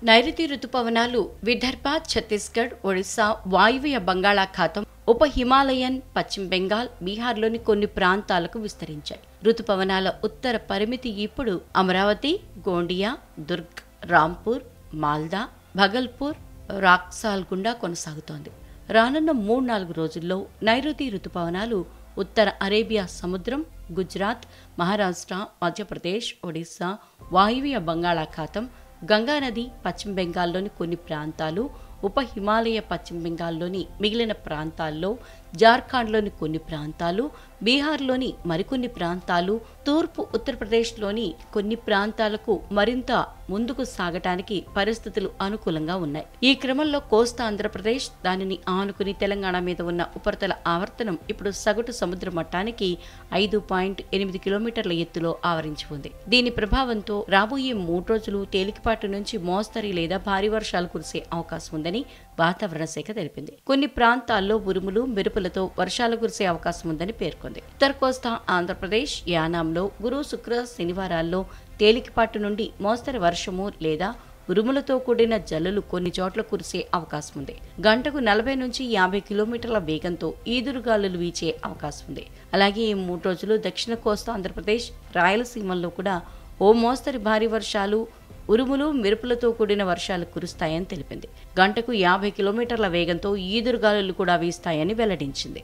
నైరుతి రుతుపవనాలు విదర్భ, ఛత్తీస్గఢ్, ఒడిశా, వాయువ్య బంగాళాఖాతం, ఉప హిమాలయన్, పశ్చిమ బెంగాల్, బీహార్లోని కొన్ని ప్రాంతాలకు విస్తరించాయి. రుతుపవనాల ఉత్తర పరిమితి ఇప్పుడు అమరావతి, గోండియా, దుర్గ్, రాంపూర్, మాల్దా, భగల్పూర్, రాక్సాల్ గుండా కొనసాగుతోంది. రానున్న 3-4 రోజుల్లో నైరుతి రుతుపవనాలు ఉత్తర అరేబియా సముద్రం, గుజరాత్, మహారాష్ట్ర, మధ్యప్రదేశ్, ఒడిశా, వాయువ్య బంగాళాఖాతం, గంగానది, పశ్చిమ బెంగాల్లోని కొన్ని ప్రాంతాలు, ఉప హిమాలయ పశ్చిమ బెంగాల్లోని మిగిలిన ప్రాంతాల్లో, జార్ఖండ్లోని కొన్ని ప్రాంతాలు, బీహార్లోని మరికొన్ని ప్రాంతాలు, తూర్పు ఉత్తరప్రదేశ్లోని కొన్ని ప్రాంతాలకు మరింత ముందుకు సాగటానికి పరిస్థితులు అనుకూలంగా ఉన్నాయి. ఈ క్రమంలో కోస్తా ఆంధ్రప్రదేశ్, దానిని ఆనుకుని తెలంగాణ మీద ఉన్న ఉపరితల ఆవర్తనం ఇప్పుడు సగటు సముద్ర మట్టానికి 5.8 కిలోమీటర్ల ఎత్తులో ఆవరించి ఉంది. దీని ప్రభావంతో రాబోయే 3 రోజులు తేలికపాటి నుంచి మోస్తరు లేదా భారీ వర్షాలు కురిసే అవకాశం ఉందని వాతావరణ శాఖ తెలిపింది. కొన్ని ప్రాంతాల్లో ఉరుములు, మెరుపులతో వర్షాలు కురిసే అవకాశం ఉందని పేర్కొంది. ఉత్తర కోస్తా ఆంధ్రప్రదేశ్, యానాంలో గురు, శుక్ర, శనివారాల్లో తేలికపాటి నుండి మోస్తరు వర్షము లేదా ఉరుములతో కూడిన జల్లులు కొన్ని చోట్ల కురిసే అవకాశం ఉంది. గంటకు 40 నుంచి 50 కిలోమీటర్ల వేగంతో ఈదురుగాలులు వీచే అవకాశం ఉంది. అలాగే ఈ 3 రోజులు దక్షిణ కోస్తా ఆంధ్రప్రదేశ్, రాయలసీమల్లో కూడా ఓ మోస్తరు భారీ వర్షాలు, ఉరుములు, మెరుపులతో కూడిన వర్షాలు కురుస్తాయని తెలిపింది. గంటకు 50 కిలోమీటర్ల వేగంతో ఈదురుగాలులు కూడా వీస్తాయని వెల్లడించింది.